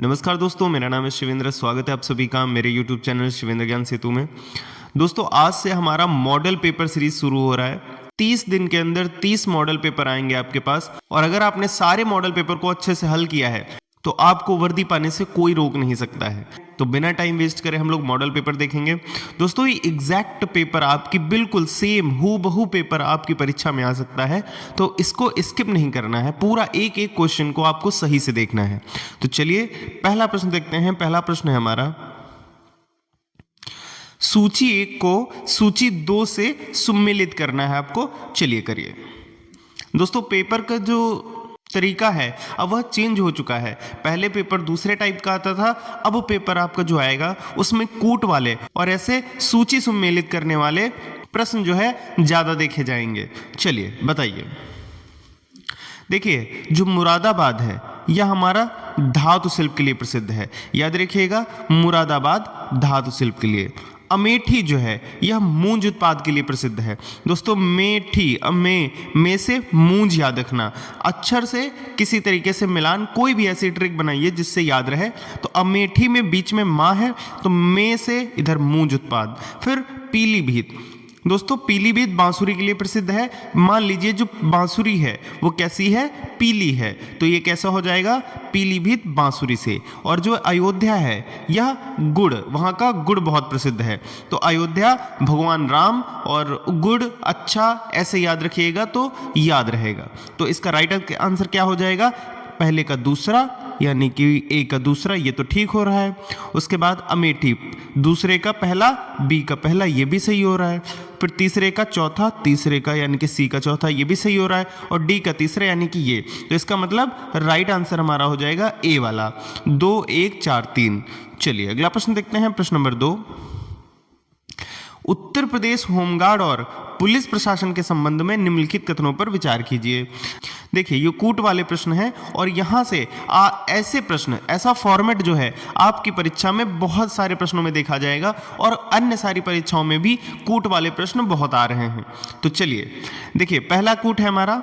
नमस्कार दोस्तों, मेरा नाम है शिवेंद्र। स्वागत है आप सभी का मेरे YouTube चैनल शिवेंद्र ज्ञान सेतु में। दोस्तों, आज से हमारा मॉडल पेपर सीरीज शुरू हो रहा है। 30 दिन के अंदर 30 मॉडल पेपर आएंगे आपके पास, और अगर आपने सारे मॉडल पेपर को अच्छे से हल किया है तो आपको वर्दी पाने से कोई रोक नहीं सकता है। तो बिना टाइम वेस्ट करे हम लोग मॉडल पेपर देखेंगे। दोस्तों, ये एग्जैक्ट पेपर आपकी बिल्कुल सेम हूबहू पेपर आपकी परीक्षा में आ सकता है, तो इसको स्किप नहीं करना है। पूरा एक एक क्वेश्चन को आपको सही से देखना है। तो चलिए पहला प्रश्न देखते हैं। पहला प्रश्न है हमारा, सूची 1 को सूची 2 से सम्मिलित करना है आपको। चलिए करिए। दोस्तों, पेपर का जो तरीका है अब वह चेंज हो चुका है। पहले पेपर दूसरे टाइप का आता था, अब पेपर आपका जो आएगा उसमें कूट वाले और ऐसे सूची सम्मिलित करने वाले प्रश्न जो है ज्यादा देखे जाएंगे। चलिए बताइए। देखिए, जो मुरादाबाद है यह हमारा धातु शिल्प के लिए प्रसिद्ध है। याद रखिएगा, मुरादाबाद धातु शिल्प के लिए। अमेठी जो है यह मूंज उत्पाद के लिए प्रसिद्ध है। दोस्तों, मेठी में से मूंज याद रखना। अक्षर से किसी तरीके से मिलान, कोई भी ऐसी ट्रिक बनाइए जिससे याद रहे। तो अमेठी में बीच में माँ है, तो में से इधर मूंज उत्पाद। फिर पीलीभीत। दोस्तों, पीलीभीत बांसुरी के लिए प्रसिद्ध है। मान लीजिए जो बांसुरी है वो कैसी है, पीली है, तो ये कैसा हो जाएगा, पीलीभीत बांसुरी से। और जो अयोध्या है यह गुड़, वहाँ का गुड़ बहुत प्रसिद्ध है। तो अयोध्या भगवान राम और गुड़, अच्छा ऐसे याद रखिएगा तो याद रहेगा। तो इसका राइट आंसर क्या हो जाएगा, पहले का दूसरा, यानी कि ए का दूसरा, ये तो ठीक हो रहा है। उसके बाद अमेठी, दूसरे का पहला, बी का पहला, ये भी सही हो रहा है। फिर तीसरे का चौथा, तीसरे का यानी कि सी का चौथा, ये भी सही हो रहा है। और डी का तीसरा यानी कि ये। तो इसका मतलब राइट आंसर हमारा हो जाएगा ए वाला, 2 1 4 3। चलिए अगला प्रश्न देखते हैं। प्रश्न नंबर 2, उत्तर प्रदेश होमगार्ड और पुलिस प्रशासन के संबंध में निम्नलिखित कथनों पर विचार कीजिए। देखिए, ये कूट वाले प्रश्न हैं, और यहाँ से ऐसे प्रश्न, ऐसा फॉर्मेट जो है आपकी परीक्षा में बहुत सारे प्रश्नों में देखा जाएगा, और अन्य सारी परीक्षाओं में भी कूट वाले प्रश्न बहुत आ रहे हैं। तो चलिए देखिए, पहला कूट है हमारा,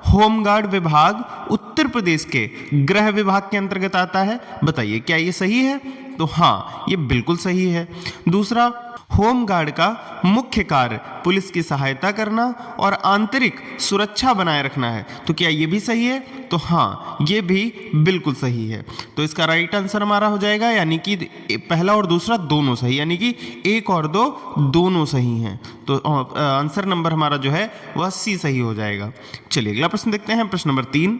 होमगार्ड विभाग उत्तर प्रदेश के गृह विभाग के अंतर्गत आता है। बताइए क्या ये सही है? तो हाँ, ये बिल्कुल सही है। दूसरा, होमगार्ड का मुख्य कार्य पुलिस की सहायता करना और आंतरिक सुरक्षा बनाए रखना है। तो क्या ये भी सही है? तो हाँ, ये भी बिल्कुल सही है। तो इसका राइट आंसर हमारा हो जाएगा, यानी कि पहला और दूसरा दोनों सही, यानी कि 1 और 2 दोनों सही हैं। तो आंसर नंबर हमारा जो है वह सी सही हो जाएगा। चलिए अगला प्रश्न देखते हैं। प्रश्न number 3,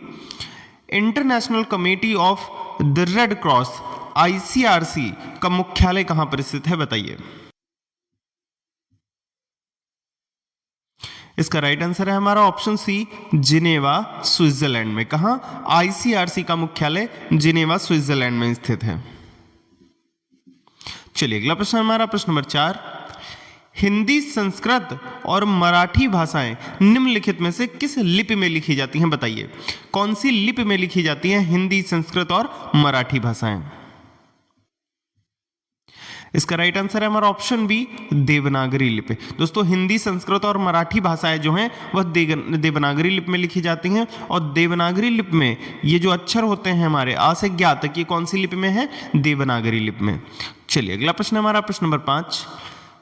international committee of the red cross ICRC का मुख्यालय कहां पर स्थित है? बताइए। इसका राइट आंसर है हमारा ऑप्शन सी, जिनेवा स्विट्जरलैंड में। कहां? ICRC का मुख्यालय जिनेवा स्विट्जरलैंड में स्थित है। चलिए अगला प्रश्न हमारा, प्रश्न नंबर 4, हिंदी, संस्कृत और मराठी भाषाएं निम्नलिखित में से किस लिपि में लिखी जाती हैं? बताइए कौन सी लिपि में लिखी जाती हैं हिंदी, संस्कृत और मराठी भाषाएं? इसका राइट आंसर है हमारा ऑप्शन बी, देवनागरी लिपि। दोस्तों, हिंदी, संस्कृत और मराठी भाषाएं जो हैं वह देवनागरी लिपि में लिखी जाती हैं। और देवनागरी लिपि में ये जो अक्षर होते हैं हमारे आ से ज्ञा तक, ये कौन सी लिपि में है? देवनागरी लिपि में। चलिए अगला प्रश्न हमारा, प्रश्न नंबर 5,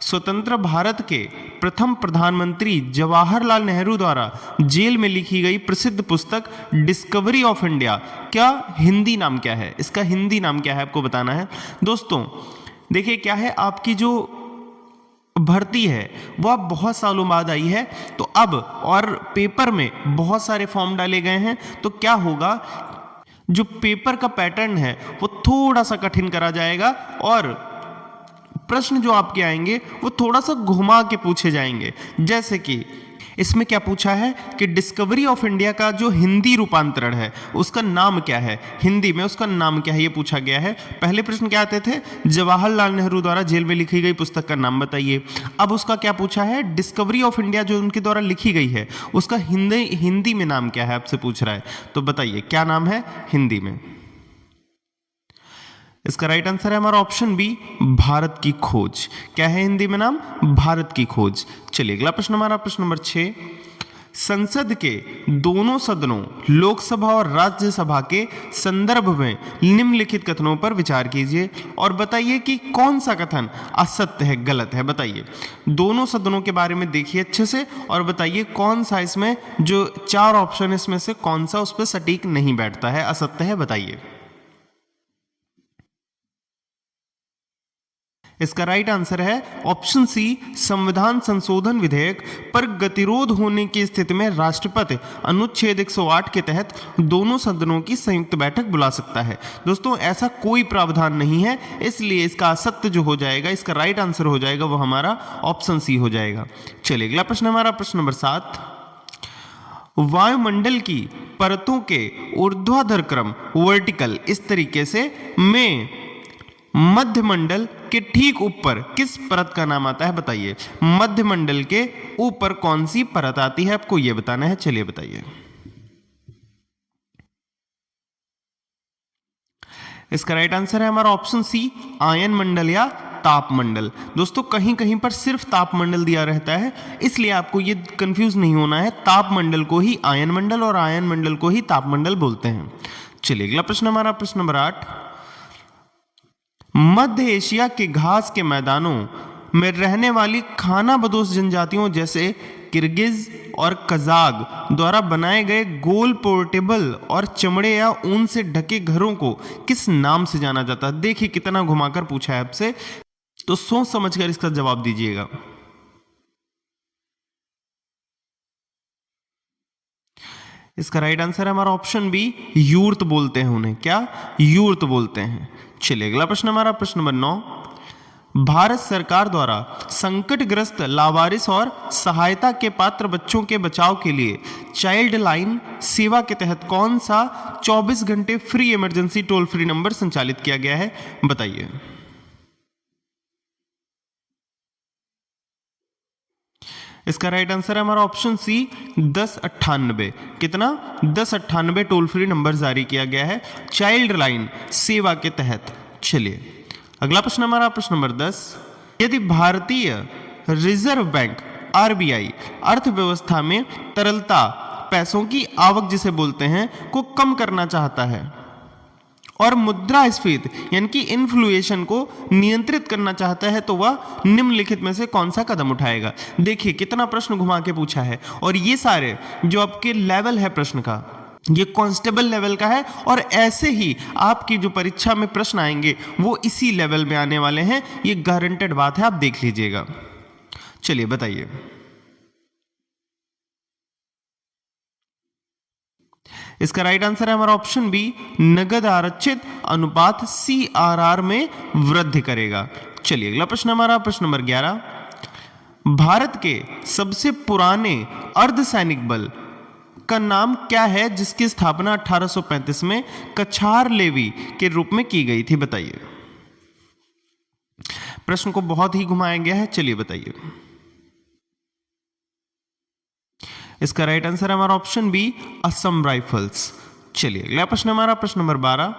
स्वतंत्र भारत के प्रथम प्रधानमंत्री जवाहरलाल नेहरू द्वारा जेल में लिखी गई प्रसिद्ध पुस्तक डिस्कवरी ऑफ इंडिया, क्या हिंदी नाम क्या है? इसका हिंदी नाम क्या है आपको बताना है। दोस्तों देखिए, क्या है, आपकी जो भर्ती है वह बहुत सालों बाद आई है, तो अब और पेपर में बहुत सारे फॉर्म डाले गए हैं, तो क्या होगा, जो पेपर का पैटर्न है वो थोड़ा सा कठिन करा जाएगा, और प्रश्न जो आपके आएंगे वो थोड़ा सा घुमा के पूछे जाएंगे। जैसे कि इसमें क्या पूछा है कि डिस्कवरी ऑफ इंडिया का जो हिंदी रूपांतरण है उसका नाम क्या है, हिंदी में उसका नाम क्या है, ये पूछा गया है। पहले प्रश्न क्या आते थे, जवाहरलाल नेहरू द्वारा जेल में लिखी गई पुस्तक का नाम बताइए। अब उसका क्या पूछा है, डिस्कवरी ऑफ इंडिया जो उनके द्वारा लिखी गई है उसका हिंदी में नाम क्या है आपसे पूछ रहा है। तो बताइए क्या नाम है हिंदी में? इसका राइट आंसर है हमारा ऑप्शन बी, भारत की खोज। क्या है हिंदी में नाम? भारत की खोज। चलिए अगला प्रश्न हमारा, प्रश्न नंबर 6, संसद के दोनों सदनों लोकसभा और राज्यसभा के संदर्भ में निम्नलिखित कथनों पर विचार कीजिए और बताइए कि कौन सा कथन असत्य है, गलत है। बताइए, दोनों सदनों के बारे में देखिए अच्छे से और बताइए कौन सा इसमें जो 4 ऑप्शन इसमें से कौन सा उस पर सटीक नहीं बैठता है, असत्य है। बताइए। इसका राइट आंसर है ऑप्शन सी, संविधान संशोधन विधेयक पर गतिरोध होने की स्थिति में राष्ट्रपति अनुच्छेद 108 के तहत दोनों सदनों की संयुक्त बैठक बुला सकता है। दोस्तों, ऐसा कोई प्रावधान नहीं है, इसलिए इसका असत्य जो हो जाएगा, इसका राइट आंसर हो जाएगा वो हमारा ऑप्शन सी हो जाएगा। चलिए अगला प्रश्न हमारा प्रश्न नंबर 7। वायुमंडल की परतों के ऊर्ध्वाधर क्रम वर्टिकल इस तरीके से में मध्यमंडल के ठीक ऊपर किस परत का नाम आता है? बताइए, मध्यमंडल के ऊपर कौन सी परत आती है, आपको यह बताना है। चलिए बताइए। इसका राइट आंसर है हमारा ऑप्शन सी, आयन मंडल या तापमंडल। दोस्तों, कहीं कहीं पर सिर्फ तापमंडल दिया रहता है, इसलिए आपको ये कंफ्यूज नहीं होना है। तापमंडल को ही आयन मंडल और आयन मंडल को ही तापमंडल बोलते हैं। चलिए अगला प्रश्न हमारा प्रश्न नंबर 8। मध्य एशिया के घास के मैदानों में रहने वाली खानाबदोश जनजातियों जैसे किर्गिज और कजाक द्वारा बनाए गए गोल पोर्टेबल और चमड़े या ऊन से ढके घरों को किस नाम से जाना जाता है? देखिए कितना घुमाकर पूछा है आपसे, तो सोच समझकर इसका जवाब दीजिएगा। इसका राइट आंसर है हमारा ऑप्शन बी, यूर्त बोलते हैं उन्हें। क्या? यूर्त बोलते हैं। चलिए अगला प्रश्न हमारा प्रश्न नंबर 9। भारत सरकार द्वारा संकटग्रस्त, लावारिस और सहायता के पात्र बच्चों के बचाव के लिए चाइल्ड लाइन सेवा के तहत कौन सा 24 घंटे free emergency toll free number संचालित किया गया है? बताइए। इसका राइट आंसर है हमारा ऑप्शन सी, 1098। कितना? 1098 टोल फ्री नंबर जारी किया गया है चाइल्ड लाइन सेवा के तहत। चलिए अगला प्रश्न हमारा प्रश्न नंबर 10। यदि भारतीय रिजर्व बैंक आरबीआई अर्थव्यवस्था में तरलता, पैसों की आवक जिसे बोलते हैं, को कम करना चाहता है और मुद्रास्फीति यानी कि इन्फ्लेशन को नियंत्रित करना चाहता है, तो वह निम्नलिखित में से कौन सा कदम उठाएगा? देखिए कितना प्रश्न घुमा के पूछा है, और ये सारे जो आपके लेवल है प्रश्न का, ये कांस्टेबल लेवल का है, और ऐसे ही आपकी जो परीक्षा में प्रश्न आएंगे वो इसी लेवल में आने वाले हैं। ये गारंटेड बात है, आप देख लीजिएगा। चलिए बताइए। इसका राइट आंसर है हमारा ऑप्शन बी, नगद आरक्षित अनुपात CRR में वृद्धि करेगा। चलिए अगला प्रश्न हमारा प्रश्न नंबर 11। भारत के सबसे पुराने अर्धसैनिक बल का नाम क्या है जिसकी स्थापना 1835 में कछार लेवी के रूप में की गई थी? बताइए। प्रश्न को बहुत ही घुमाया गया है, चलिए बताइए। इसका राइट आंसर है हमारा ऑप्शन बी, असम राइफल्स। चलिए अगला प्रश्न हमारा प्रश्न नंबर 12।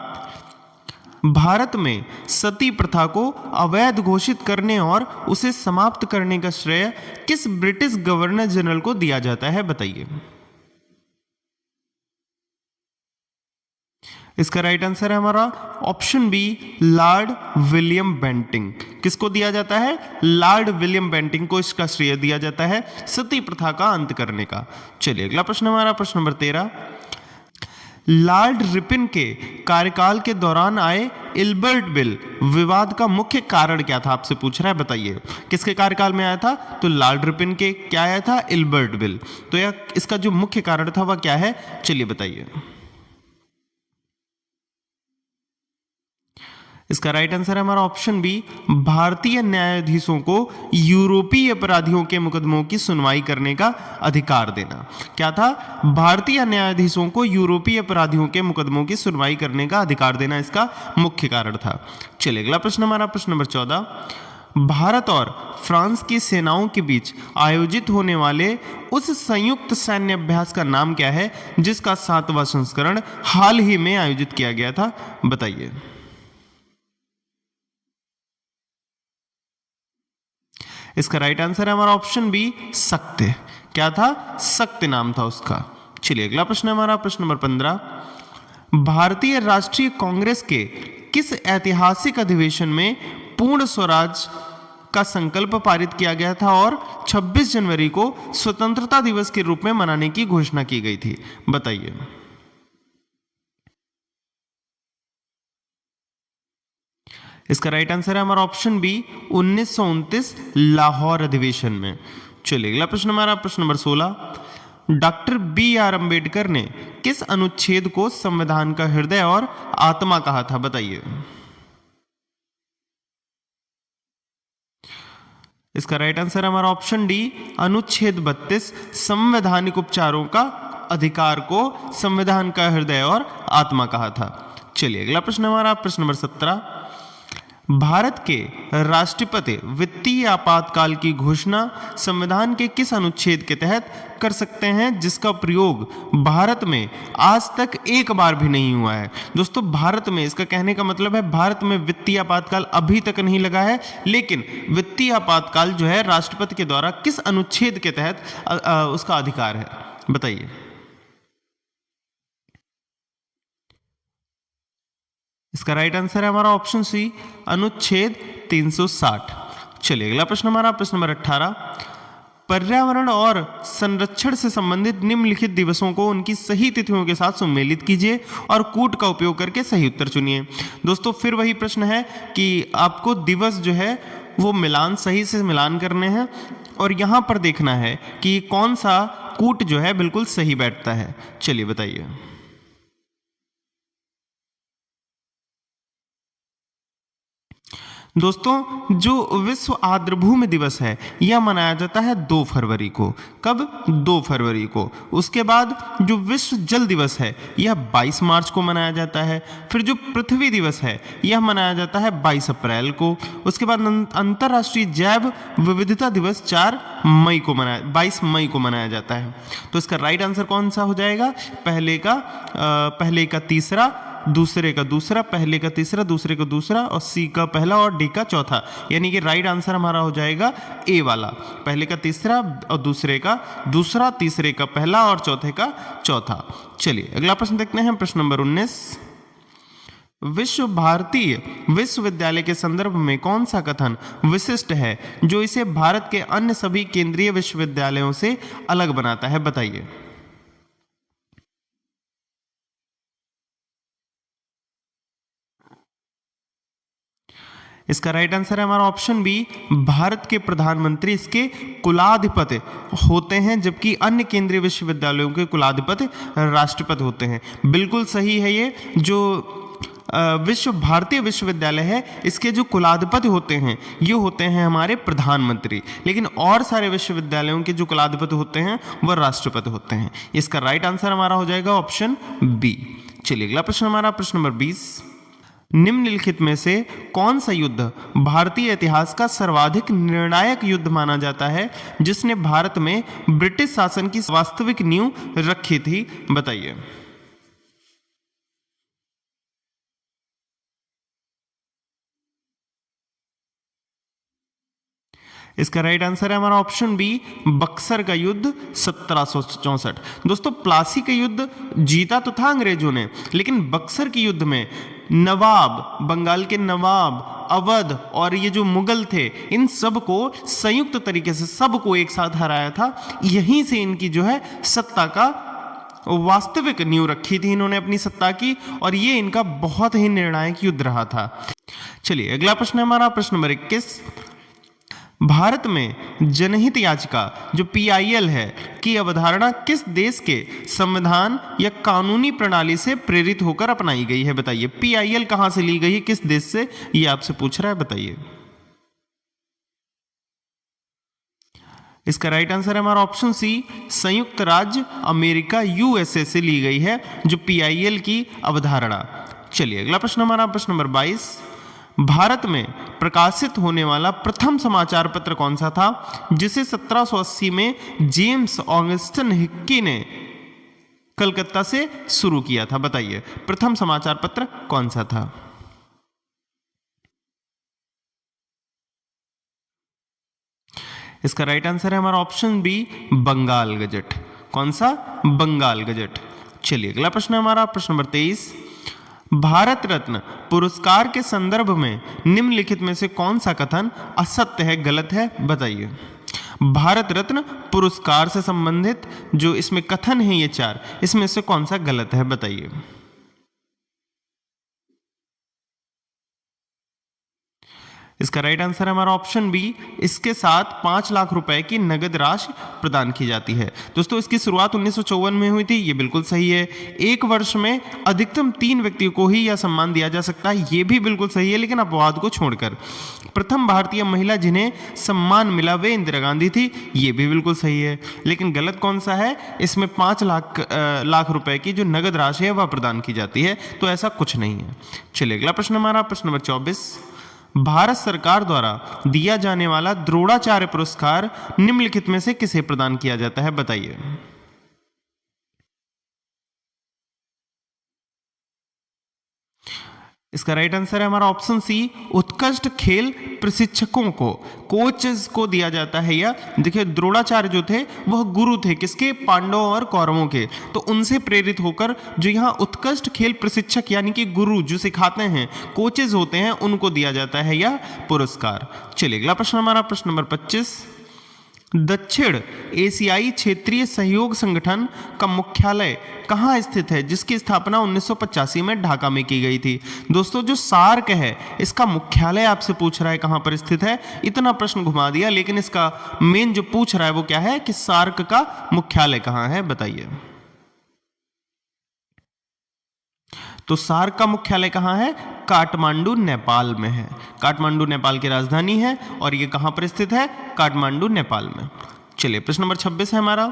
भारत में सती प्रथा को अवैध घोषित करने और उसे समाप्त करने का श्रेय किस ब्रिटिश गवर्नर जनरल को दिया जाता है? बताइए। इसका राइट आंसर है हमारा option B, Lord William Bentinck. किसको दिया जाता है? लॉर्ड विलियम बेंटिंक को इसका श्रेय दिया जाता है सती प्रथा का अंत करने का। चलिए अगला प्रश्न हमारा प्रश्न नंबर 13। लॉर्ड रिपन के कार्यकाल के दौरान आए इल्बर्ट बिल विवाद का मुख्य कारण क्या था? आपसे पूछ रहा है, बताइए। किसके कार्यकाल में आया था? तो लॉर्ड रिपन के क्या आया था? Ilbert bill. तो यह इसका जो मुख्य कारण था वह क्या है? चलिए बताइए। इसका राइट आंसर है हमारा ऑप्शन बी, भारतीय न्यायाधीशों को यूरोपीय अपराधियों के मुकदमों की सुनवाई करने का अधिकार देना। क्या था? भारतीय न्यायाधीशों को यूरोपीय अपराधियों के मुकदमों की सुनवाई करने का अधिकार देना इसका मुख्य कारण था। चलिए अगला प्रश्न हमारा प्रश्न नंबर 14। भारत और फ्रांस की सेनाओं के बीच आयोजित होने वाले उस संयुक्त सैन्य अभ्यास का नाम क्या है जिसका 7वां संस्करण हाल ही में आयोजित किया गया था? बताइए। इसका राइट आंसर है हमारा ऑप्शन बी सत्य। क्या था? सत्य नाम था उसका। चलिए अगला प्रश्न है हमारा प्रश्न नंबर 15। भारतीय राष्ट्रीय कांग्रेस के किस ऐतिहासिक अधिवेशन में पूर्ण स्वराज का संकल्प पारित किया गया था और 26 जनवरी को स्वतंत्रता दिवस के रूप में मनाने की घोषणा की गई थी? बताइए। इसका राइट आंसर है हमारा ऑप्शन बी 1929 लाहौर अधिवेशन में। चलिए अगला प्रश्न हमारा प्रश्न number 16। Doctor B R Ambedkar ने किस अनुच्छेद को संविधान का हृदय और आत्मा कहा था? बताइए। इसका राइट आंसर है हमारा ऑप्शन डी अनुच्छेद 32 संवैधानिक उपचारों का अधिकार को संविधान का हृदय और आत्मा कहा था। चलिए अगला प्रश्न हमारा प्रश्न नंबर 17। भारत के राष्ट्रपति वित्तीय आपातकाल की घोषणा संविधान के किस अनुच्छेद के तहत कर सकते हैं जिसका प्रयोग भारत में आज तक एक बार भी नहीं हुआ है? दोस्तों भारत में, इसका कहने का मतलब है भारत में वित्तीय आपातकाल अभी तक नहीं लगा है, लेकिन वित्तीय आपातकाल जो है राष्ट्रपति के द्वारा किस अनुच्छेद के तहत उसका अधिकार है? बताइए। इसका राइट आंसर है हमारा ऑप्शन सी अनुच्छेद 360। चलिए अगला प्रश्न हमारा प्रश्न नंबर 18। पर्यावरण और संरक्षण से संबंधित निम्नलिखित दिवसों को उनकी सही तिथियों के साथ सम्मिलित कीजिए और कूट का उपयोग करके सही उत्तर चुनिए। दोस्तों फिर वही प्रश्न है कि आपको दिवस जो है वो मिलान, सही से मिलान करने हैं और यहां पर देखना है कि कौन सा कूट जो है बिल्कुल सही बैठता है। चलिए बताइए। दोस्तों जो विश्व आर्द्रभूमि दिवस है यह मनाया जाता है 2 फरवरी को। कब? 2 फरवरी को। उसके बाद जो विश्व जल दिवस है यह 22 मार्च को मनाया जाता है। फिर जो पृथ्वी दिवस है यह मनाया जाता है 22 अप्रैल को। उसके बाद अंतर्राष्ट्रीय जैव विविधता दिवस 22 मई को मनाया जाता है। तो इसका राइट आंसर कौन सा हो जाएगा? पहले का तीसरा, दूसरे का दूसरा, पहले का तीसरा, दूसरे का दूसरा और सी का पहला और डी का चौथा। यानी कि राइट आंसर हमारा हो जाएगा ए वाला, पहले का तीसरा और दूसरे का दूसरा, तीसरे का पहला और चौथे का चौथा। चलिए अगला प्रश्न देखते हैं प्रश्न नंबर 19। विश्व भारतीय विश्वविद्यालय के संदर्भ में कौन सा कथन विशिष्ट है जो इसे भारत के अन्य सभी केंद्रीय विश्वविद्यालयों से अलग बनाता है? बताइए। इसका राइट आंसर है हमारा ऑप्शन बी भारत के प्रधानमंत्री इसके कुलाधिपति होते हैं, जबकि अन्य केंद्रीय विश्वविद्यालयों के कुलाधिपति राष्ट्रपति होते हैं। बिल्कुल सही है ये। जो विश्व भारतीय विश्वविद्यालय है इसके जो कुलाधिपति होते हैं ये होते हैं हमारे प्रधानमंत्री, लेकिन और सारे विश्वविद्यालयों के जो कुलाधिपति होते हैं वह राष्ट्रपति होते हैं। इसका राइट आंसर हमारा हो जाएगा ऑप्शन बी। चलिए अगला प्रश्न हमारा प्रश्न नंबर 20। निम्नलिखित में से कौन सा युद्ध भारतीय इतिहास का सर्वाधिक निर्णायक युद्ध माना जाता है जिसने भारत में ब्रिटिश शासन की वास्तविक नींव रखी थी? बताइए। इसका राइट आंसर है हमारा ऑप्शन बी बक्सर का युद्ध 1764। दोस्तों प्लासी का युद्ध जीता तो था अंग्रेजों ने, लेकिन बक्सर के युद्ध में नवाब, बंगाल के नवाब, अवध और ये जो मुगल थे इन सब को संयुक्त तरीके से सबको एक साथ हराया था। यहीं से इनकी जो है सत्ता का वास्तविक नींव रखी थी इन्होंने अपनी सत्ता की, और ये इनका बहुत ही निर्णायक युद्ध रहा था। चलिए अगला प्रश्न है हमारा प्रश्न नंबर 21। भारत में जनहित याचिका जो PIL है की अवधारणा किस देश के संविधान या कानूनी प्रणाली से प्रेरित होकर अपनाई गई है? बताइए। PIL कहां से ली गई है, किस देश से, ये आपसे पूछ रहा है, बताइए। इसका राइट आंसर है हमारा ऑप्शन सी संयुक्त राज्य अमेरिका USA से ली गई है जो PIL की अवधारणा। चलिए अगला प्रश्न हमारा प्रश्न नंबर 22। भारत में प्रकाशित होने वाला प्रथम समाचार पत्र कौन सा था जिसे 1780 में जेम्स ऑगस्टिन हिक्की ने कलकत्ता से शुरू किया था? बताइए प्रथम समाचार पत्र कौन सा था? इसका राइट आंसर है हमारा ऑप्शन बी, बंगाल गजट। कौन सा? बंगाल गजट। चलिए अगला प्रश्न है हमारा प्रश्न नंबर 23। भारत रत्न पुरस्कार के संदर्भ में निम्नलिखित में से कौन सा कथन असत्य है, गलत है, बताइए। भारत रत्न पुरस्कार से संबंधित जो इसमें कथन है ये 4, इसमें से कौन सा गलत है, बताइए। इसका राइट आंसर है हमारा ऑप्शन बी, इसके साथ 5 लाख रुपए की नगद राशि प्रदान की जाती है। दोस्तों इसकी शुरुआत 1954 में हुई थी, ये बिल्कुल सही है। एक वर्ष में अधिकतम 3 व्यक्तियों को ही यह सम्मान दिया जा सकता है, ये भी बिल्कुल सही है, लेकिन अपवाद को छोड़कर। प्रथम भारतीय महिला जिन्हें सम्मान मिला वे इंदिरा गांधी थी, ये भी बिल्कुल सही है। लेकिन गलत कौन सा है? इसमें 5 लाख रुपए की जो नगद राशि है वह प्रदान की जाती है, तो ऐसा कुछ नहीं है। चलिए अगला प्रश्न हमारा प्रश्न नंबर 24। भारत सरकार द्वारा दिया जाने वाला द्रोणाचार्य पुरस्कार निम्नलिखित में से किसे प्रदान किया जाता है, बताइए। इसका राइट आंसर है हमारा ऑप्शन सी, उत्कृष्ट खेल प्रशिक्षकों को, कोचेस को दिया जाता है। या देखिए द्रोणाचार्य जो थे वह गुरु थे किसके? पांडवों और कौरवों के। तो उनसे प्रेरित होकर जो यहाँ उत्कृष्ट खेल प्रशिक्षक यानी कि गुरु जो सिखाते हैं, कोचेस होते हैं, उनको दिया जाता है यह पुरस्कार। चलिए अगला प्रश्न हमारा प्रश्न नंबर 25। दक्षिण एशियाई क्षेत्रीय सहयोग संगठन का मुख्यालय कहाँ स्थित है, जिसकी स्थापना 1985 में ढाका में की गई थी। दोस्तों जो सार्क है इसका मुख्यालय आपसे पूछ रहा है कहाँ पर स्थित है। इतना प्रश्न घुमा दिया, लेकिन इसका मेन जो पूछ रहा है वो क्या है कि सार्क का मुख्यालय कहाँ है, बताइए। तो सार्क का मुख्यालय कहाँ है? काठमांडू नेपाल में है। काठमांडू नेपाल की राजधानी है और ये कहाँ पर स्थित है? काठमांडू नेपाल में। चलिए प्रश्न नंबर 26 है हमारा।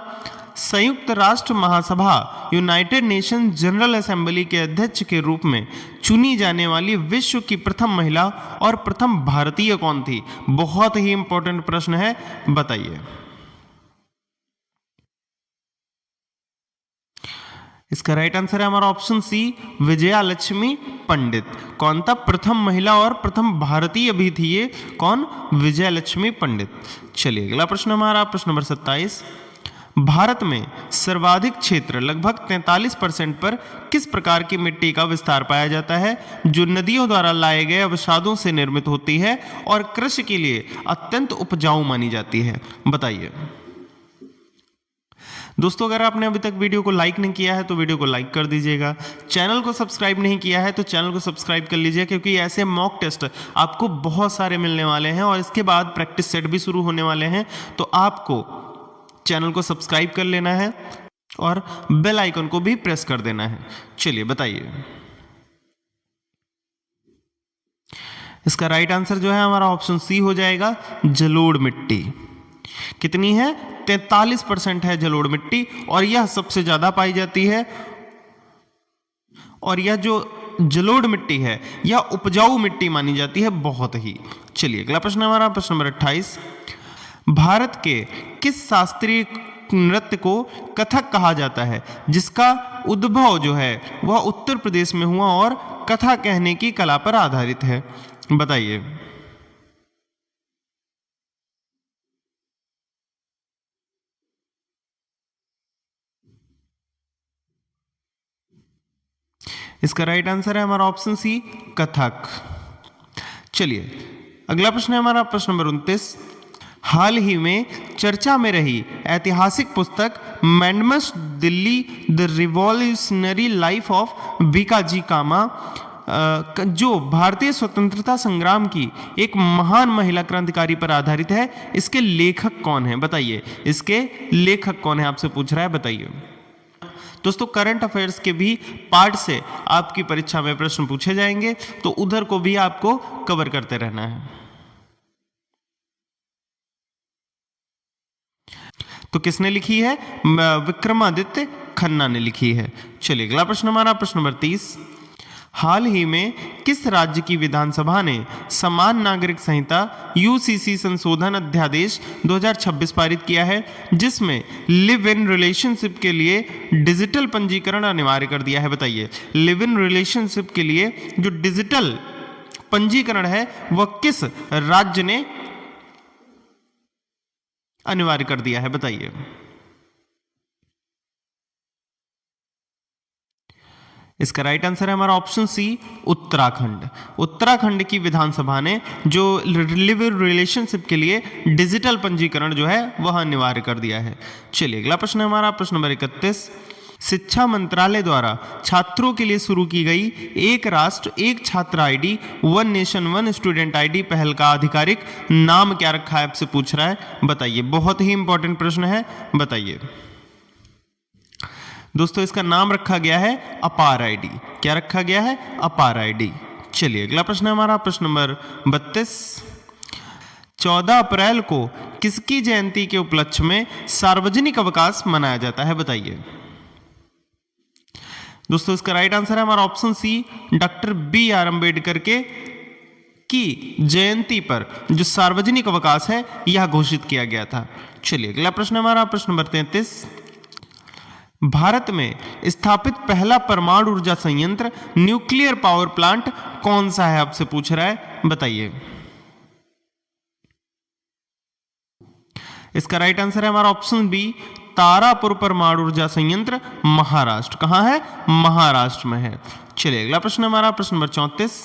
संयुक्त राष्ट्र महासभा यूनाइटेड नेशन जनरल असेंबली के अध्यक्ष के रूप में चुनी जाने वाली विश्व की प्रथम महिला और प्रथम भारतीय कौन थी? बहुत ही इंपॉर्टेंट प्रश्न है, बताइए। इसका राइट आंसर है हमारा ऑप्शन सी, विजया लक्ष्मी पंडित। कौन था? प्रथम महिला और प्रथम भारतीय भी थी ये, कौन? विजया लक्ष्मी पंडित। चलिए अगला प्रश्न हमारा प्रश्न नंबर 27। भारत में सर्वाधिक क्षेत्र लगभग 43% पर किस प्रकार की मिट्टी का विस्तार पाया जाता है, जो नदियों द्वारा लाए गए अवसादों से निर्मित होती है और कृषि के लिए अत्यंत उपजाऊ मानी जाती है, बताइए। दोस्तों अगर आपने अभी तक वीडियो को लाइक नहीं किया है तो वीडियो को लाइक कर दीजिएगा। चैनल को सब्सक्राइब नहीं किया है तो चैनल को सब्सक्राइब कर लीजिए, क्योंकि ऐसे मॉक टेस्ट आपको बहुत सारे मिलने वाले हैं और इसके बाद प्रैक्टिस सेट भी शुरू होने वाले हैं। तो आपको चैनल को सब्सक्राइब कर लेना है और बेल आइकन को भी प्रेस कर देना है। चलिए बताइए। इसका राइट आंसर जो है हमारा ऑप्शन सी हो जाएगा, जलोढ़ मिट्टी। कितनी है? 43% है जलोढ़ मिट्टी और यह सबसे ज्यादा पाई जाती है। और यह जो जलोढ़ मिट्टी है यह उपजाऊ मिट्टी मानी जाती है बहुत ही। चलिए अगला प्रश्न हमारा प्रश्न नंबर 28। भारत के किस शास्त्रीय नृत्य को कथक कहा जाता है, जिसका उद्भव जो है वह उत्तर प्रदेश में हुआ और कथा कहने की कला पर आधारित है, बताइए। इसका राइट आंसर है हमारा ऑप्शन सी, कथक। चलिए अगला प्रश्न है हमारा प्रश्न नंबर 29। हाल ही में चर्चा में रही ऐतिहासिक पुस्तक madam's Delhi the revolutionary life of Bhikaiji Cama, जो भारतीय स्वतंत्रता संग्राम की एक महान महिला क्रांतिकारी पर आधारित है, इसके लेखक कौन है, बताइए। इसके लेखक कौन है आपसे पूछ रहा है, बताइए। दोस्तों करंट अफेयर्स के भी पार्ट से आपकी परीक्षा में प्रश्न पूछे जाएंगे, तो उधर को भी आपको कवर करते रहना है। तो किसने लिखी है? विक्रमादित्य खन्ना ने लिखी है। चलिए अगला प्रश्न हमारा प्रश्न नंबर 30। हाल ही में किस राज्य की विधानसभा ने समान नागरिक संहिता यूसीसी संशोधन अध्यादेश 2026 पारित किया है, जिसमें लिव इन रिलेशनशिप के लिए डिजिटल पंजीकरण अनिवार्य कर दिया है, बताइए। लिव इन रिलेशनशिप के लिए जो डिजिटल पंजीकरण है वह किस राज्य ने अनिवार्य कर दिया है, बताइए। इसका राइट आंसर है हमारा ऑप्शन सी, उत्तराखंड। उत्तराखंड की विधानसभा ने जो लिव रिलेशनशिप के लिए डिजिटल पंजीकरण जो है वह अनिवार्य कर दिया है। चलिए अगला प्रश्न है हमारा प्रश्न नंबर 31। शिक्षा मंत्रालय द्वारा छात्रों के लिए शुरू की गई एक राष्ट्र एक छात्र ID, one nation one student ID पहल का आधिकारिक नाम क्या रखा है, आपसे पूछ रहा है, बताइए। बहुत ही इंपॉर्टेंट प्रश्न है, बताइए दोस्तों। इसका नाम रखा गया है अपार आईडी। क्या रखा गया है? अपार आईडी। चलिए अगला प्रश्न है हमारा प्रश्न नंबर 32। 14 अप्रैल को किसकी जयंती के उपलक्ष्य में सार्वजनिक अवकाश मनाया जाता है, बताइए। दोस्तों इसका राइट आंसर है हमारा option C, doctor BR Ambedkar के की जयंती पर जो सार्वजनिक अवकाश है यह घोषित किया गया था। चलिए अगला प्रश्न हमारा प्रश्न नंबर 33। भारत में स्थापित पहला परमाणु ऊर्जा संयंत्र न्यूक्लियर पावर प्लांट कौन सा है, आपसे पूछ रहा है, बताइए। इसका राइट आंसर है हमारा ऑप्शन बी, तारापुर परमाणु ऊर्जा संयंत्र, महाराष्ट्र। कहां है? महाराष्ट्र में है। चलिए अगला प्रश्न हमारा प्रश्न नंबर 34।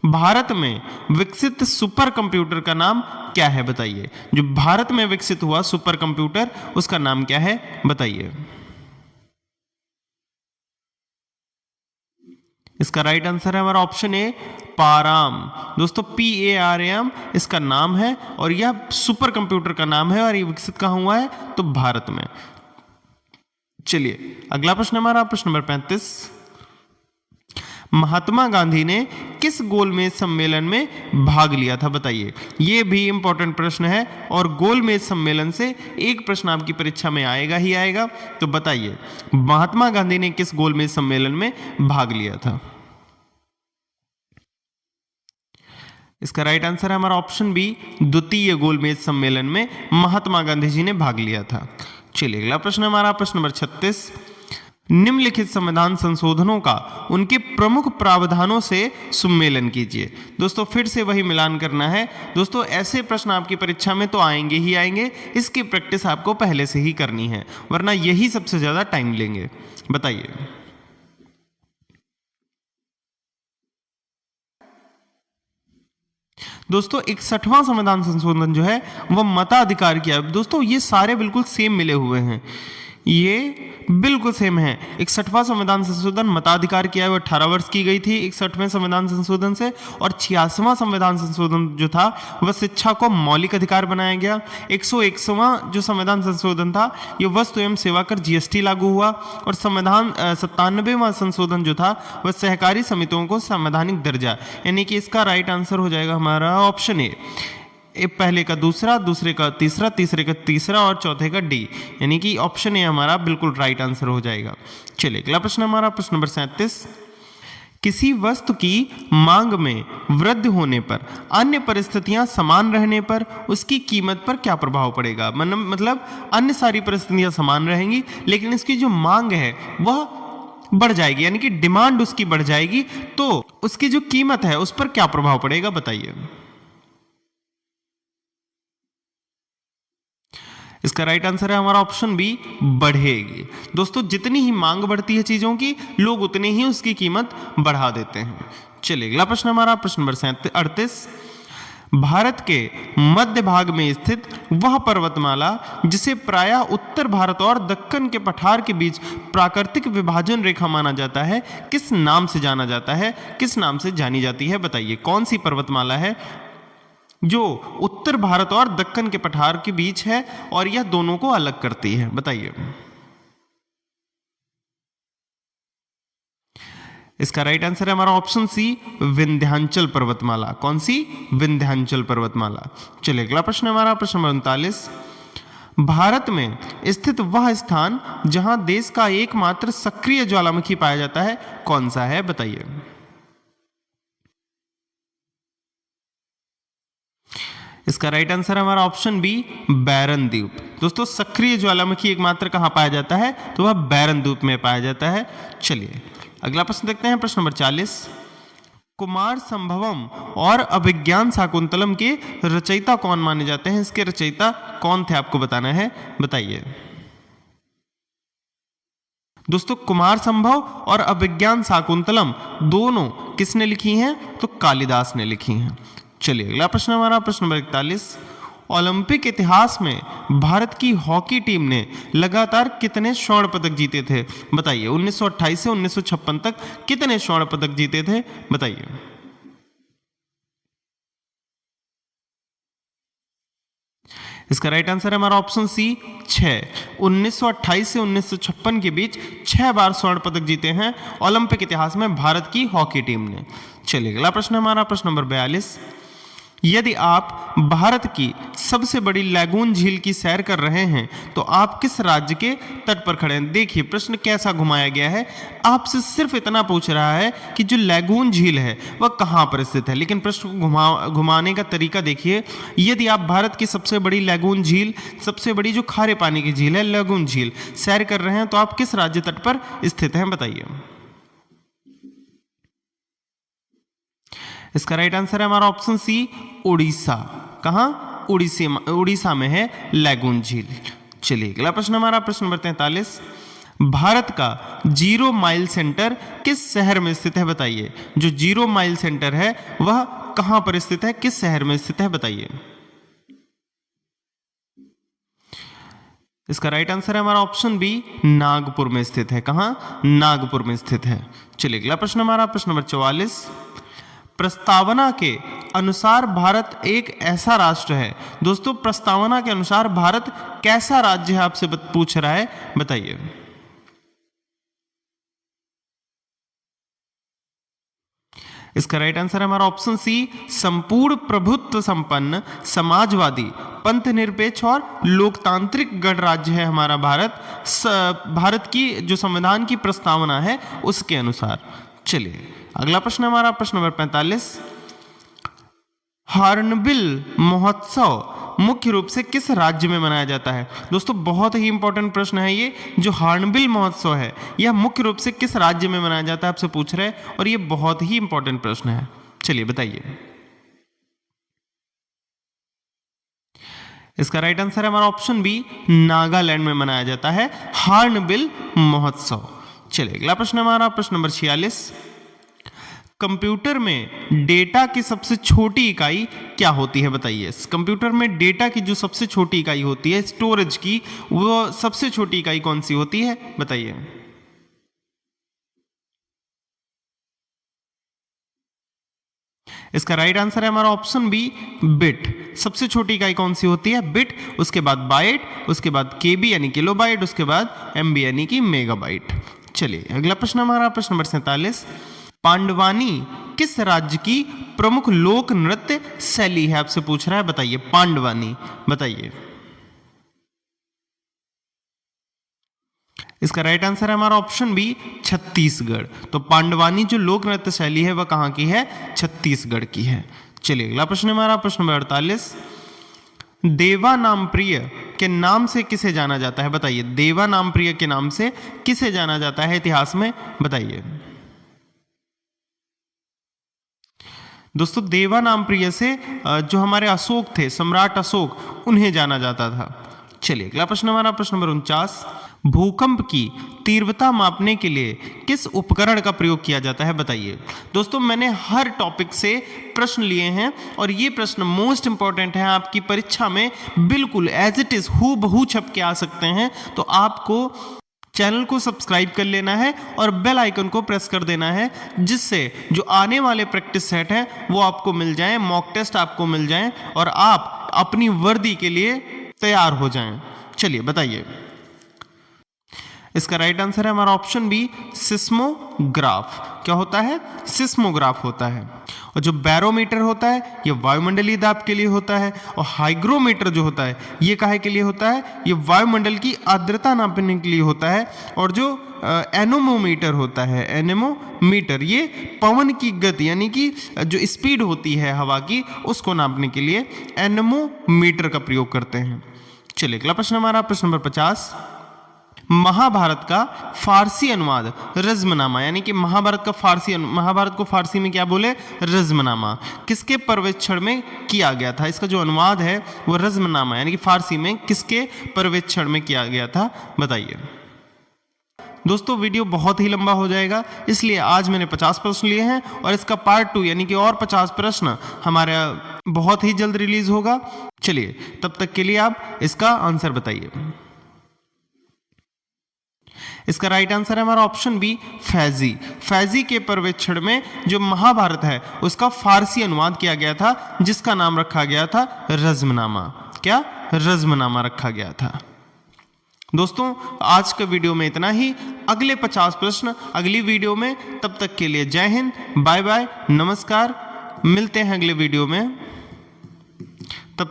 भारत में विकसित सुपर कंप्यूटर का नाम क्या है, बताइए। जो भारत में विकसित हुआ सुपर कंप्यूटर उसका नाम क्या है, बताइए। इसका राइट आंसर है हमारा ऑप्शन ए, पाराम। दोस्तों PARAM इसका नाम है और यह सुपर कंप्यूटर का नाम है और ये विकसित कहां हुआ है, तो भारत में। चलिए अगला प्रश्न हमारा प्रश्न नंबर 35। महात्मा गांधी ने किस गोलमेज सम्मेलन में भाग लिया था, बताइए। यह भी इंपॉर्टेंट प्रश्न है और गोलमेज सम्मेलन से एक प्रश्न आपकी परीक्षा में आएगा ही आएगा, तो बताइए महात्मा गांधी ने किस गोलमेज सम्मेलन में भाग लिया था। इसका राइट आंसर है हमारा ऑप्शन बी, द्वितीय गोलमेज सम्मेलन में महात्मा गांधी जी ने भाग लिया था। चलिए अगला प्रश्न हमारा प्रश्न नंबर 36। निम्नलिखित संविधान संशोधनों का उनके प्रमुख प्रावधानों से सुमेलन कीजिए। दोस्तों फिर से वही मिलान करना है। दोस्तों ऐसे प्रश्न आपकी परीक्षा में तो आएंगे ही आएंगे, इसकी प्रैक्टिस आपको पहले से ही करनी है, वरना यही सबसे ज्यादा टाइम लेंगे, बताइए। दोस्तों 61वां संविधान संशोधन जो है वह मताधिकार किया। दोस्तों ये सारे बिल्कुल सेम मिले हुए हैं, ये बिल्कुल सेम है। 61वां संविधान संशोधन मताधिकार किया है, 18 वर्ष की गई थी 61वें संविधान संशोधन से, और 86वां संविधान संशोधन जो था वह शिक्षा को मौलिक अधिकार बनाया गया। 101वां जो संविधान संशोधन था ये वस्तु एवं सेवा कर GST लागू हुआ, और संविधान 97वां संशोधन जो था वह सहकारी समितियों को संवैधानिक दर्जा, यानी कि इसका राइट आंसर हो जाएगा हमारा ऑप्शन ए, पहले का दूसरा, दूसरे का तीसरा, तीसरे का तीसरा और चौथे का डी, यानी कि ऑप्शन ए हमारा बिल्कुल राइट आंसर हो जाएगा। चलिए अगला प्रश्न हमारा प्रश्न नंबर 37। किसी वस्तु की मांग में वृद्धि होने पर अन्य परिस्थितियां समान रहने पर उसकी कीमत पर क्या प्रभाव पड़ेगा। मतलब अन्य सारी परिस्थितियां समान रहेंगी लेकिन इसकी जो मांग है वह बढ़ जाएगी, यानी कि डिमांड उसकी बढ़ जाएगी, तो उसकी जो कीमत है उस पर क्या प्रभाव पड़ेगा, बताइए। इसका राइट आंसर है हमारा ऑप्शन बी, बढ़ेगी। दोस्तों जितनी ही मांग बढ़ती है चीजों की, लोग उतने ही उसकी कीमत बढ़ा देते हैं। चलिए अगला प्रश्न हमारा प्रश्न नंबर 38। भारत के मध्य भाग में स्थित वह पर्वतमाला जिसे प्रायः उत्तर भारत और दक्कन के पठार के बीच प्राकृतिक विभाजन रेखा माना जाता है, किस नाम से जाना जाता है, किस नाम से जानी जाती है, बताइए। कौन सी पर्वतमाला है जो उत्तर भारत और दक्कन के पठार के बीच है और यह दोनों को अलग करती है, बताइए। इसका राइट आंसर है हमारा ऑप्शन सी, विंध्याचल पर्वतमाला। कौन सी? विंध्याचल पर्वतमाला। चलिए अगला प्रश्न हमारा प्रश्न नंबर 39। भारत में स्थित वह स्थान जहां देश का एकमात्र सक्रिय ज्वालामुखी पाया जाता है कौन सा है, बताइए। इसका राइट आंसर है हमारा ऑप्शन बी, बैरन द्वीप। दोस्तों सक्रिय ज्वालामुखी एकमात्र कहां पाया जाता है, तो वह बैरन द्वीप में पाया जाता है। चलिए अगला प्रश्न देखते हैं प्रश्न नंबर 40। कुमार संभवम और अभिज्ञान शाकुंतलम के रचयिता कौन माने जाते हैं? इसके रचयिता कौन थे आपको बताना है, बताइए। दोस्तों कुमार संभव और अभिज्ञान शाकुंतलम दोनों किसने लिखी हैं? तो कालिदास ने लिखी हैं। चलिए अगला प्रश्न हमारा प्रश्न नंबर 41। ओलंपिक इतिहास में भारत की हॉकी टीम ने लगातार कितने स्वर्ण पदक जीते थे? बताइए। 1928 से 1956 तक कितने स्वर्ण पदक जीते थे? बताइए। इसका राइट आंसर है हमारा ऑप्शन सी 6। 1928 से 1956 के बीच 6 बार स्वर्ण पदक जीते हैं ओलंपिक इतिहास में भारत की हॉकी टीम ने। चलिए अगला प्रश्न हमारा प्रश्न नंबर 42। यदि आप भारत की सबसे बड़ी लैगून झील की सैर कर रहे हैं तो आप किस राज्य के तट पर खड़े हैं? देखिए प्रश्न कैसा घुमाया गया है, आपसे सिर्फ इतना पूछ रहा है कि जो लैगून झील है वह कहाँ पर स्थित है, लेकिन प्रश्न को घुमाने का तरीका देखिए। यदि आप भारत की सबसे बड़ी लैगून झील, सबसे बड़ी जो खारे पानी की झील है लैगून झील, सैर कर रहे हैं तो आप किस राज्य तट पर स्थित हैं? बताइए। इसका राइट आंसर है हमारा ऑप्शन सी उड़ीसा। कहां? उड़ीसा में है लैगून झील। चलिए अगला प्रश्न हमारा प्रश्न नंबर 43। भारत का 0 माइल सेंटर किस शहर में स्थित है? बताइए। जो 0 माइल सेंटर है वह कहां पर स्थित है, किस शहर में स्थित है? बताइए। इसका राइट आंसर है हमारा ऑप्शन बी नागपुर में स्थित है। कहां? नागपुर में स्थित है। चलिए अगला प्रश्न हमारा प्रश्न नंबर 44। प्रस्तावना के अनुसार भारत एक ऐसा राष्ट्र है। दोस्तों प्रस्तावना के अनुसार भारत कैसा राज्य है आपसे पूछ रहा है, बताइए। इसका राइट आंसर है हमारा ऑप्शन सी संपूर्ण प्रभुत्व संपन्न समाजवादी पंथ निरपेक्ष और लोकतांत्रिक गणराज्य है हमारा भारत। भारत की जो संविधान की प्रस्तावना है उसके अनुसार। चलिए अगला प्रश्न हमारा प्रश्न नंबर 45। हॉर्नबिल महोत्सव मुख्य रूप से किस राज्य में मनाया जाता है? दोस्तों बहुत ही इंपॉर्टेंट प्रश्न है ये। जो हॉर्नबिल महोत्सव है यह मुख्य रूप से किस राज्य में मनाया जाता है आपसे पूछ रहे हैं, और ये बहुत ही इंपॉर्टेंट प्रश्न है। चलिए बताइए। इसका राइट आंसर है हमारा ऑप्शन बी नागालैंड में मनाया जाता है हॉर्नबिल महोत्सव। चलिए अगला प्रश्न हमारा प्रश्न नंबर 46। कंप्यूटर में डेटा की सबसे छोटी इकाई क्या होती है? बताइए। कंप्यूटर में डेटा की जो सबसे छोटी इकाई होती है स्टोरेज की, वो सबसे छोटी इकाई कौन सी होती है? बताइए। इसका राइट आंसर है हमारा ऑप्शन बी बिट। सबसे छोटी इकाई कौन सी होती है? बिट। उसके बाद बाइट, उसके बाद केबी यानी किलोबाइट, उसके बाद एमबी यानी कि मेगाबाइट। चलिए अगला प्रश्न हमारा प्रश्न नंबर 47। पांडवानी किस राज्य की प्रमुख लोक नृत्य शैली है आपसे पूछ रहा है, बताइए। पांडवानी, बताइए। इसका राइट आंसर है हमारा ऑप्शन बी छत्तीसगढ़। तो पांडवानी जो लोक नृत्य शैली है वह कहां की है? छत्तीसगढ़ की है। चलिए अगला प्रश्न हमारा प्रश्न नंबर 48। देवा नाम प्रिय के नाम से किसे जाना जाता है? बताइए। देवा नाम प्रिय के नाम से किसे जाना जाता है इतिहास में? बताइए। दोस्तों देवा नाम प्रिय से जो हमारे अशोक थे, सम्राट अशोक, उन्हें जाना जाता था। चलिए अगला प्रश्न हमारा प्रश्न नंबर 49। भूकंप की तीव्रता मापने के लिए किस उपकरण का प्रयोग किया जाता है? बताइए। दोस्तों मैंने हर टॉपिक से प्रश्न लिए हैं और ये प्रश्न मोस्ट इंपॉर्टेंट है, आपकी परीक्षा में बिल्कुल एज इट इज हूबहू छप के आ सकते हैं। तो आपको चैनल को सब्सक्राइब कर लेना है और बेल आइकन को प्रेस कर देना है, जिससे जो आने वाले प्रैक्टिस सेट हैं वो आपको मिल जाएं, मॉक टेस्ट आपको मिल जाएं और आप अपनी वर्दी के लिए तैयार हो जाएं। चलिए बताइए। इसका राइट आंसर है हमारा ऑप्शन बी सिस्मोग्राफ। क्या होता है? सिस्मोग्राफ होता है। और जो बैरोमीटर होता है ये वायुमंडलीय दाब के लिए होता है, और हाइग्रोमीटर जो होता है ये काहे के लिए होता है? ये वायुमंडल की आर्द्रता नापने के लिए होता है। और जो एनेमोमीटर होता है, एनेमोमीटर, ये पवन की गति यानी कि जो स्पीड होती है हवा की उसको नापने के लिए एनेमोमीटर का प्रयोग करते हैं। चलिए अगला प्रश्न हमारा प्रश्न नंबर 50। महाभारत का फारसी अनुवाद रज़्मनामा, यानी कि महाभारत को फारसी में क्या बोले, रज़्मनामा, किसके पर्यवेक्षण में किया गया था? इसका जो अनुवाद है वो रज़्मनामा यानी कि फारसी में किसके पर्यवेक्षण में किया गया था, बताइए। दोस्तों वीडियो बहुत ही लंबा हो जाएगा, इसलिए आज मैंने 50 प्रश्न लिए हैं और इसका पार्ट 2 यानी कि और 50 प्रश्न हमारा बहुत ही जल्द रिलीज होगा। चलिए तब तक के लिए आप इसका आंसर बताइए। इसका राइट आंसर है हमारा ऑप्शन बी, फैजी। फैजी के पर्यवेक्षण में जो महाभारत है उसका फारसी अनुवाद किया गया था, जिसका नाम रखा गया था रज़्मनामा। क्या? रज़्मनामा रखा गया था। दोस्तों आज के वीडियो में इतना ही, अगले 50 प्रश्न अगली वीडियो में। तब तक के लिए जय हिंद, बाय बाय, नमस्कार, मिलते हैं अगले वीडियो में।